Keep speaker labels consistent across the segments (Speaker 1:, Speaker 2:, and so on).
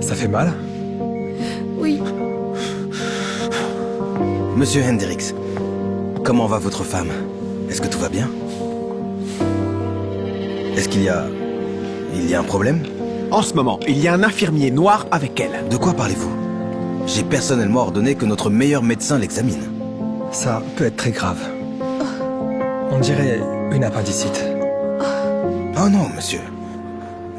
Speaker 1: Ça fait mal?
Speaker 2: Oui.
Speaker 3: Monsieur Hendricks, comment va votre femme? Est-ce que tout va bien? Est-ce qu'il y a... Il y a un problème?
Speaker 4: En ce moment, il y a un infirmier noir avec elle.
Speaker 3: De quoi parlez-vous? J'ai personnellement ordonné que notre meilleur médecin l'examine.
Speaker 1: Ça peut être très grave. On dirait une appendicite.
Speaker 3: Oh non, monsieur.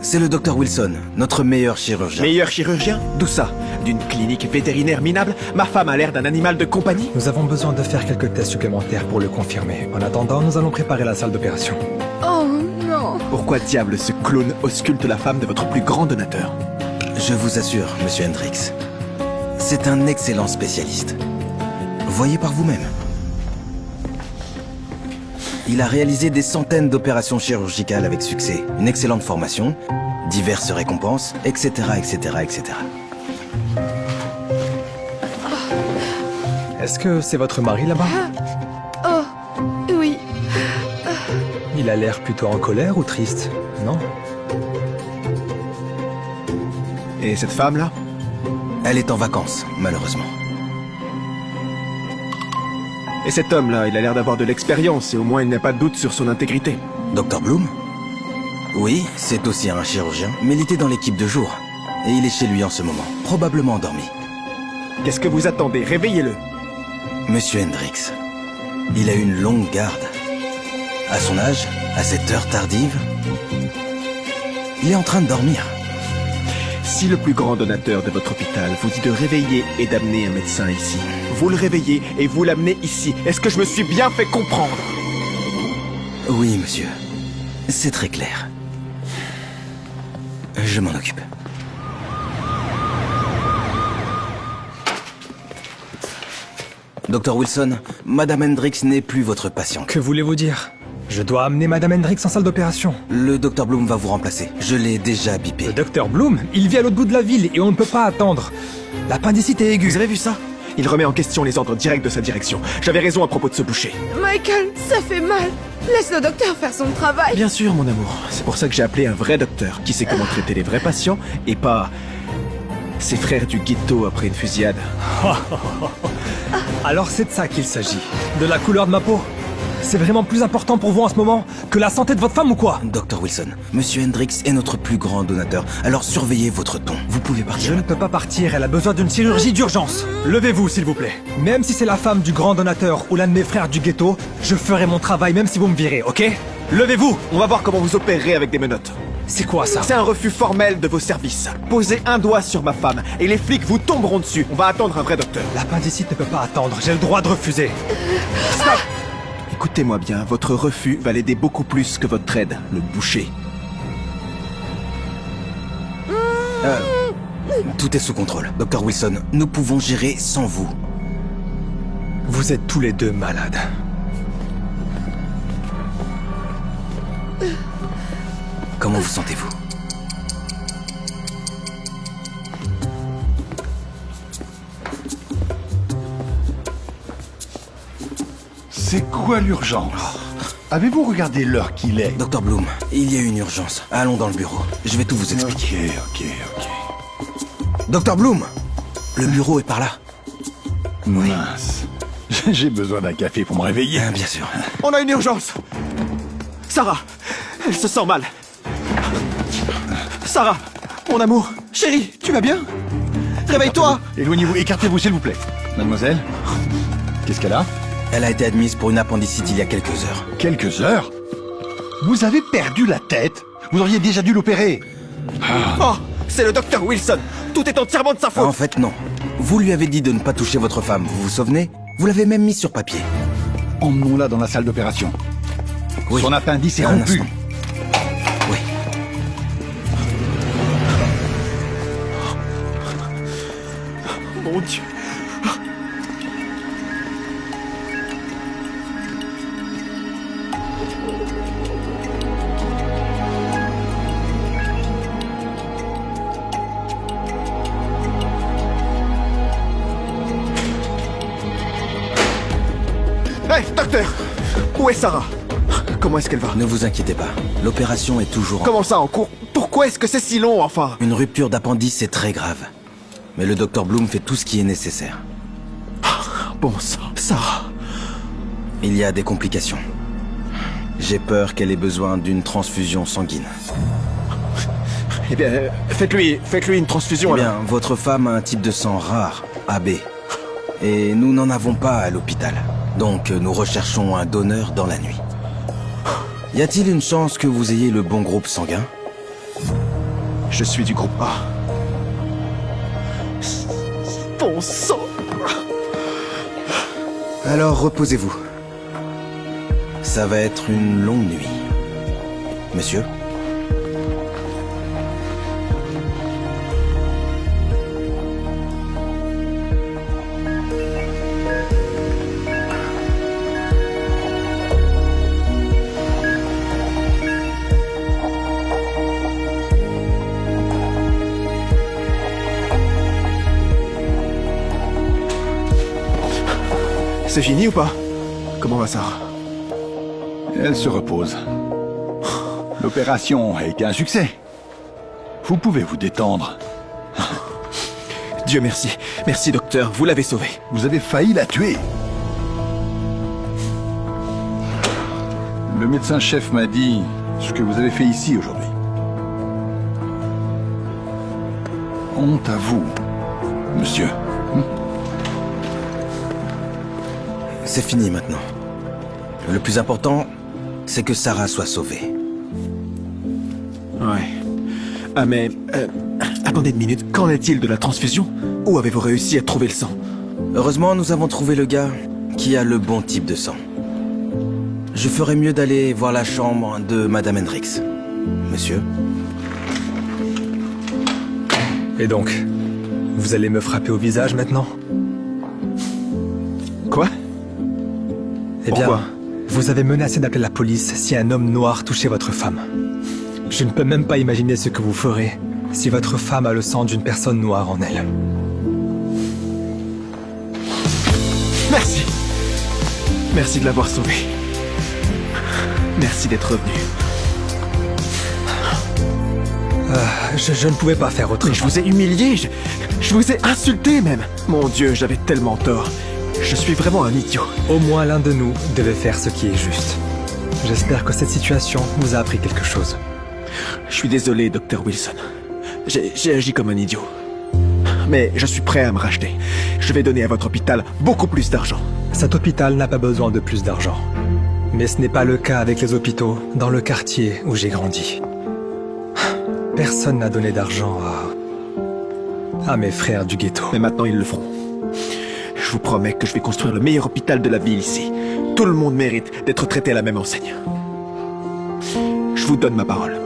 Speaker 3: C'est le docteur Wilson, notre meilleur chirurgien.
Speaker 4: Meilleur chirurgien? D'où ça? D'une clinique vétérinaire minable? Ma femme a l'air d'un animal de compagnie?
Speaker 1: Nous avons besoin de faire quelques tests supplémentaires pour le confirmer. En attendant, nous allons préparer la salle d'opération.
Speaker 2: Oh non.
Speaker 4: Pourquoi diable ce clone ausculte la femme de votre plus grand donateur?
Speaker 3: Je vous assure, monsieur Hendricks, c'est un excellent spécialiste. Voyez par vous-même. Il a réalisé des centaines d'opérations chirurgicales avec succès, une excellente formation, diverses récompenses, etc., etc., etc.
Speaker 1: Est-ce que c'est votre mari là-bas?
Speaker 2: Oh, oui.
Speaker 1: Il a l'air plutôt en colère ou triste, non?
Speaker 4: Et cette femme-là?
Speaker 3: Elle est en vacances, malheureusement.
Speaker 4: Et cet homme-là, il a l'air d'avoir de l'expérience et au moins il n'a pas de doute sur son intégrité.
Speaker 3: Dr Bloom? Oui, c'est aussi un chirurgien, mais il était dans l'équipe de jour. Et il est chez lui en ce moment, probablement endormi.
Speaker 4: Qu'est-ce que vous attendez? Réveillez-le.
Speaker 3: Monsieur Hendricks, il a une longue garde. À son âge, à cette heure tardive, il est en train de dormir.
Speaker 4: Si le plus grand donateur de votre hôpital vous dit de réveiller et d'amener un médecin ici, vous le réveillez et vous l'amenez ici. Est-ce que je me suis bien fait comprendre?
Speaker 3: Oui, monsieur. C'est très clair. Je m'en occupe. Dr Wilson, Madame Hendricks n'est plus votre patiente.
Speaker 1: Que voulez-vous dire? Je dois amener Madame Hendricks en salle d'opération.
Speaker 3: Le Dr Bloom va vous remplacer. Je l'ai déjà bipé.
Speaker 1: Le docteur Bloom, il vit à l'autre bout de la ville et on ne peut pas attendre. L'appendicite est aiguë.
Speaker 4: Vous avez vu ça? Il remet en question les ordres directs de sa direction. J'avais raison à propos de ce boucher.
Speaker 2: Michael, ça fait mal. Laisse le docteur faire son travail.
Speaker 4: Bien sûr, mon amour. C'est pour ça que j'ai appelé un vrai docteur qui sait comment traiter les vrais patients et pas ses frères du ghetto après une fusillade.
Speaker 1: Alors c'est de ça qu'il s'agit. De la couleur de ma peau. C'est vraiment plus important pour vous en ce moment que la santé de votre femme ou quoi?
Speaker 3: Dr Wilson, Monsieur Hendricks est notre plus grand donateur, alors surveillez votre ton. Vous pouvez partir.
Speaker 1: Je ne peux pas partir, elle a besoin d'une chirurgie d'urgence. Levez-vous, s'il vous plaît. Même si c'est la femme du grand donateur ou l'un de mes frères du ghetto, je ferai mon travail même si vous me virez, ok? Levez-vous!
Speaker 4: On va voir comment vous opérerez avec des menottes.
Speaker 1: C'est quoi ça?
Speaker 4: C'est un refus formel de vos services. Posez un doigt sur ma femme et les flics vous tomberont dessus. On va attendre un vrai docteur.
Speaker 1: L'appendicite ne peut pas attendre, j'ai le droit de refuser.
Speaker 4: Stop! Écoutez-moi bien, votre refus va l'aider beaucoup plus que votre aide, le boucher.
Speaker 3: Tout est sous contrôle. Dr Wilson, nous pouvons gérer sans vous.
Speaker 1: Vous êtes tous les deux malades.
Speaker 3: Comment vous sentez-vous?
Speaker 5: C'est quoi l'urgence? Avez-vous regardé l'heure qu'il est?
Speaker 3: Dr Bloom, il y a une urgence. Allons dans le bureau. Je vais tout vous expliquer.
Speaker 5: Ok.
Speaker 3: Dr Bloom, le bureau est par là.
Speaker 5: Mince. J'ai besoin d'un café pour me réveiller.
Speaker 3: Bien sûr.
Speaker 4: On a une urgence! Sarah, elle se sent mal. Sarah, mon amour, chérie, tu vas bien? Réveille-toi!
Speaker 5: Éloignez-vous, écartez-vous s'il vous plaît. Mademoiselle? Qu'est-ce qu'elle a?
Speaker 3: Elle a été admise pour une appendicite il y a quelques heures.
Speaker 5: Quelques heures? Vous avez perdu la tête? Vous auriez déjà dû l'opérer.
Speaker 4: Oh, c'est le docteur Wilson! Tout est entièrement de sa faute!
Speaker 3: En fait, non. Vous lui avez dit de ne pas toucher votre femme, vous vous souvenez? Vous l'avez même mis sur papier.
Speaker 5: Emmenons-la dans la salle d'opération.
Speaker 3: Oui.
Speaker 5: Son appendice est
Speaker 3: Un
Speaker 5: rompu.
Speaker 3: instant. Oui.
Speaker 4: Mon Dieu! Hé, docteur! Où est Sarah? Comment est-ce qu'elle va?
Speaker 3: Ne vous inquiétez pas. L'opération est toujours en...
Speaker 4: Comment ça, en cours? Pourquoi? Pourquoi est-ce que c'est si long, enfin?
Speaker 3: Une rupture d'appendice est très grave. Mais le docteur Bloom fait tout ce qui est nécessaire.
Speaker 4: Bon sang, Sarah.
Speaker 3: Il y a des complications. J'ai peur qu'elle ait besoin d'une transfusion sanguine.
Speaker 4: Eh bien, faites-lui une transfusion,
Speaker 3: Eh
Speaker 4: alors.
Speaker 3: bien, votre femme a un type de sang rare, AB. Et nous n'en avons pas à l'hôpital. Donc, nous recherchons un donneur dans la nuit. Y a-t-il une chance que vous ayez le bon groupe sanguin?
Speaker 4: Je suis du groupe A. Bon sang.
Speaker 3: Alors, reposez-vous. Ça va être une longue nuit. Monsieur?
Speaker 4: C'est fini ou pas? Comment va Sarah?
Speaker 5: Elle se repose. L'opération a été un succès. Vous pouvez vous détendre.
Speaker 4: Dieu merci. Merci, docteur. Vous l'avez sauvée.
Speaker 5: Vous avez failli la tuer. Le médecin-chef m'a dit ce que vous avez fait ici aujourd'hui. Honte à vous, monsieur.
Speaker 3: C'est fini maintenant. Le plus important, c'est que Sarah soit sauvée.
Speaker 4: Ouais. Ah mais... attendez une minute. Qu'en est-il de la transfusion? Où avez-vous réussi à trouver le sang?
Speaker 3: Heureusement, nous avons trouvé le gars qui a le bon type de sang. Je ferais mieux d'aller voir la chambre de Madame Hendricks. Monsieur?
Speaker 1: Et donc, vous allez me frapper au visage maintenant?
Speaker 4: Quoi?
Speaker 1: Eh bien,
Speaker 4: Pourquoi?
Speaker 1: vous avez menacé d'appeler la police si un homme noir touchait votre femme. Je ne peux même pas imaginer ce que vous ferez si votre femme a le sang d'une personne noire en elle.
Speaker 4: Merci. Merci de l'avoir sauvée. Merci d'être revenu.
Speaker 1: Je ne pouvais pas faire
Speaker 4: Mais
Speaker 1: autrement.
Speaker 4: je vous ai humilié, je vous ai insulté même. Mon Dieu, j'avais tellement tort. Je suis vraiment un idiot.
Speaker 1: Au moins l'un de nous devait faire ce qui est juste. J'espère que cette situation vous a appris quelque chose.
Speaker 4: Je suis désolé, Dr. Wilson. J'ai agi comme un idiot. Mais je suis prêt à me racheter. Je vais donner à votre hôpital beaucoup plus d'argent.
Speaker 1: Cet hôpital n'a pas besoin de plus d'argent. Mais ce n'est pas le cas avec les hôpitaux dans le quartier où j'ai grandi. Personne n'a donné d'argent à mes frères du ghetto.
Speaker 4: Mais maintenant, ils le feront. Je vous promets que je vais construire le meilleur hôpital de la ville ici. Tout le monde mérite d'être traité à la même enseigne. Je vous donne ma parole.